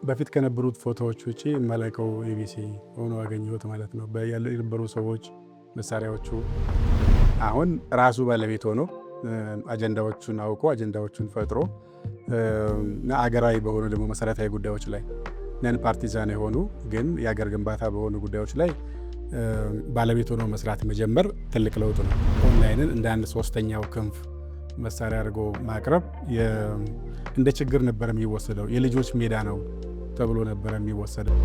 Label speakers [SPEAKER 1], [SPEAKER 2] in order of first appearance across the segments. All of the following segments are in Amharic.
[SPEAKER 1] በፊት ከነበሩት ፎቶዎች ውጪ መላከው ኢቢሲ ሆኖ አገኘሁት ማለት ነው። የነበሩ ሰዎች መሳሪያዎቹ አሁን ራሱ ባለቤት ሆኖ አጀንዳዎቹን አውቆ አጀንዳዎቹን ፈጥሮ አገራዊ በሆኑ ደግሞ መሰረታዊ ጉዳዮች ላይ ነን ፓርቲዛን የሆኑ ግን የአገር ግንባታ በሆኑ ጉዳዮች ላይ ባለቤት ሆኖ መስራት መጀመር ትልቅ ለውጥ ነው። ኦንላይንን እንደ አንድ ሶስተኛው ክንፍ መሳሪያ አድርጎ ማቅረብ እንደ ችግር ነበር የሚወሰደው። የልጆች ሜዳ ነው ተብሎ ነበር የሚወሰደው።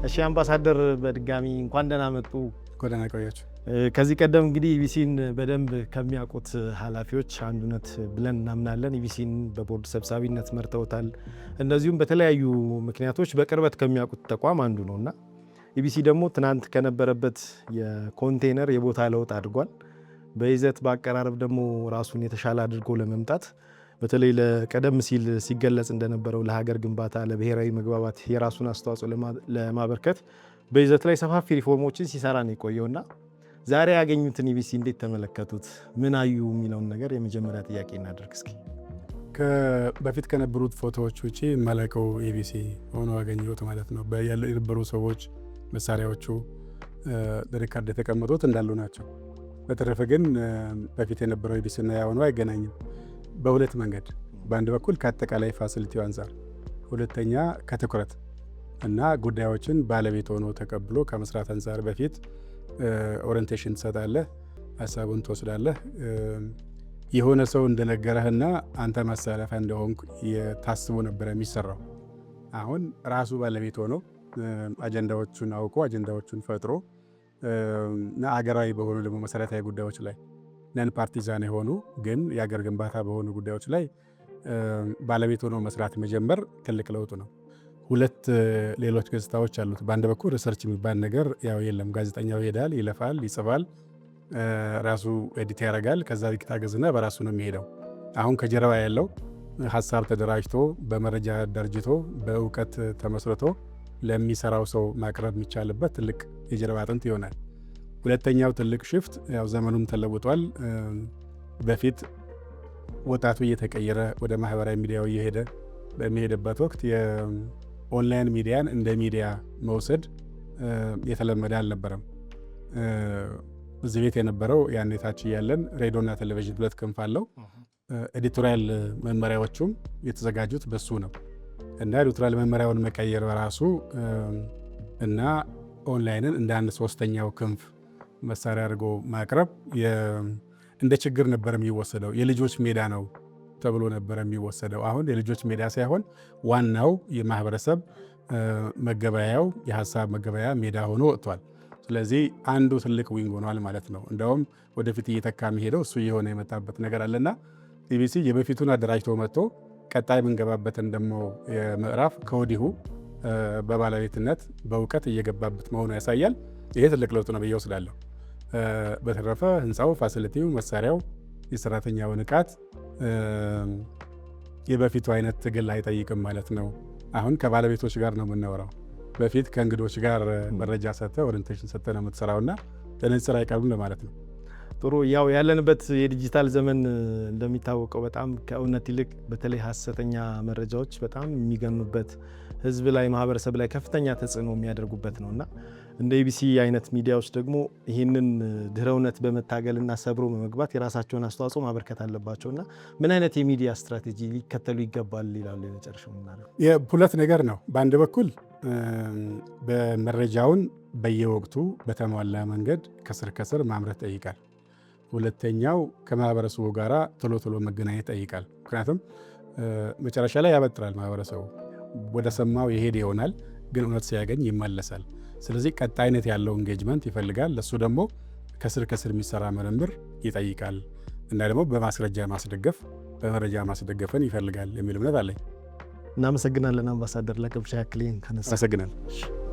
[SPEAKER 2] እሺ አምባሳደር በድጋሚ እንኳን ደህና መጡ።
[SPEAKER 1] ጎዳና ቆያችሁ።
[SPEAKER 2] ከዚህ ቀደም እንግዲህ ኢቢሲን በደንብ ከሚያውቁት ኃላፊዎች አንዱነት ብለን እናምናለን። ኢቢሲን በቦርድ ሰብሳቢነት መርተውታል። እንደዚሁም በተለያዩ ምክንያቶች በቅርበት ከሚያውቁት ተቋም አንዱ ነውና ኢቢሲ ደግሞ ትናንት ከነበረበት የኮንቴነር የቦታ ለውጥ አድርጓል። በይዘት በአቀራረብ ደግሞ ራሱን የተሻለ አድርጎ ለመምጣት በተለይ ለቀደም ሲል ሲገለጽ እንደነበረው ለሀገር ግንባታ ለብሔራዊ መግባባት የራሱን አስተዋጽኦ ለማበርከት በይዘት ላይ ሰፋፊ ሪፎርሞችን ሲሰራ ነው የቆየውና ዛሬ ያገኙትን ኢቢሲ እንዴት ተመለከቱት? ምን አዩ የሚለውን ነገር የመጀመሪያ ጥያቄ እናደርግ እስኪ።
[SPEAKER 1] በፊት ከነበሩት ፎቶዎች ውጪ መላከው ኢቢሲ ሆኖ አገኘሁት ማለት ነው። የነበሩ ሰዎች መሳሪያዎቹ በሪካርድ የተቀመጡት እንዳሉ ናቸው። በተረፈ ግን በፊት የነበረው ኢቢሲና ያሁኑ አይገናኝም በሁለት መንገድ። በአንድ በኩል ከአጠቃላይ ፋሲሊቲው አንጻር፣ ሁለተኛ ከትኩረት እና ጉዳዮችን ባለቤት ሆኖ ተቀብሎ ከመስራት አንጻር በፊት ኦሪንቴሽን ትሰጣለህ፣ ሀሳቡን ትወስዳለህ። የሆነ ሰው እንደነገረህና አንተ ማሳለፊያ እንደሆንክ ታስቦ ነበር የሚሰራው። አሁን ራሱ ባለቤት ሆኖ አጀንዳዎቹን አውቆ አጀንዳዎቹን ፈጥሮ አገራዊ በሆኑ ደግሞ መሰረታዊ ጉዳዮች ላይ ነን ፓርቲዛን የሆኑ ግን የአገር ግንባታ በሆኑ ጉዳዮች ላይ ባለቤት ሆኖ መስራት መጀመር ትልቅ ለውጥ ነው። ሁለት ሌሎች ገጽታዎች አሉት። በአንድ በኩል ሪሰርች የሚባል ነገር ያው የለም። ጋዜጠኛው ይሄዳል፣ ይለፋል፣ ይጽፋል፣ ራሱ ኤዲት ያደርጋል። ከዛ ይታገዝና በራሱ ነው የሚሄደው። አሁን ከጀርባ ያለው ሀሳብ ተደራጅቶ በመረጃ ደርጅቶ በእውቀት ተመስርቶ ለሚሰራው ሰው ማቅረብ የሚቻልበት ትልቅ የጀርባ አጥንት ይሆናል። ሁለተኛው ትልቅ ሽፍት ያው ዘመኑም ተለውጧል። በፊት ወጣቱ እየተቀየረ ወደ ማህበራዊ ሚዲያው እየሄደ በሚሄድበት ወቅት የኦንላይን ሚዲያን እንደ ሚዲያ መውሰድ የተለመደ አልነበረም። እዚህ ቤት የነበረው ያኔ ታች እያለን ሬዲዮና ቴሌቪዥን ሁለት ክንፍ አለው። ኤዲቶሪያል መመሪያዎቹም የተዘጋጁት በሱ ነው እና ኤዲቶሪያል መመሪያውን መቀየር በራሱ እና ኦንላይንን እንደ አንድ ሶስተኛው ክንፍ መሳሪያ አድርጎ ማቅረብ እንደ ችግር ነበር የሚወሰደው። የልጆች ሜዳ ነው ተብሎ ነበር የሚወሰደው። አሁን የልጆች ሜዳ ሳይሆን ዋናው የማህበረሰብ መገበያያው የሀሳብ መገበያያ ሜዳ ሆኖ ወጥቷል። ስለዚህ አንዱ ትልቅ ዊንግ ሆኗል ማለት ነው። እንደውም ወደፊት እየተካ የሚሄደው እሱ እየሆነ የመጣበት ነገር አለና ኢቢሲ የበፊቱን አደራጅቶ መጥቶ ቀጣይ የምንገባበትን ደግሞ የምዕራፍ ከወዲሁ በባለቤትነት በእውቀት እየገባበት መሆኑ ያሳያል። ይሄ ትልቅ ለውጥ ነው ብዬ ወስዳለሁ። በተረፈ ህንፃው፣ ፋሲሊቲው፣ መሳሪያው፣ የሰራተኛው ንቃት የበፊቱ አይነት ትግል አይጠይቅም ማለት ነው። አሁን ከባለቤቶች ጋር ነው የምናወራው። በፊት ከእንግዶች ጋር መረጃ ሰጥተህ ኦሪንቴሽን ሰጥተህ ነው የምትሰራውና ለንጽር አይቀርብም ለማለት ነው።
[SPEAKER 2] ጥሩ። ያው ያለንበት የዲጂታል ዘመን እንደሚታወቀው በጣም ከእውነት ይልቅ በተለይ ሀሰተኛ መረጃዎች በጣም የሚገኑበት፣ ህዝብ ላይ ማህበረሰብ ላይ ከፍተኛ ተጽዕኖ የሚያደርጉበት ነውና እንደ ኢቢሲ አይነት ሚዲያዎች ደግሞ ይህንን ድህረ እውነት በመታገልና ሰብሮ በመግባት የራሳቸውን አስተዋጽኦ ማበርከት አለባቸውና ምን አይነት የሚዲያ ስትራቴጂ ሊከተሉ ይገባል ይላሉ? የመጨረሻው
[SPEAKER 1] ሁለት ነገር ነው። በአንድ በኩል በመረጃውን በየወቅቱ በተሟላ መንገድ ከስር ከስር ማምረት ጠይቃል። ሁለተኛው ከማህበረሰቡ ጋር ቶሎ ቶሎ መገናኘት ጠይቃል። ምክንያቱም መጨረሻ ላይ ያበጥራል። ማህበረሰቡ ወደ ሰማው የሄድ ይሆናል፣ ግን እውነት ሲያገኝ ይመለሳል። ስለዚህ ቀጣይነት ያለው ኢንጌጅመንት ይፈልጋል። ለሱ ደግሞ ከስር ከስር የሚሰራ ምርምር ይጠይቃል እና ደግሞ በማስረጃ ማስደገፍ በመረጃ ማስደገፍን ይፈልጋል የሚል እምነት አለኝ።
[SPEAKER 2] እናመሰግናለን አምባሳደር። ለቅብሻ ያክል ከነሳ
[SPEAKER 1] አመሰግናለሁ።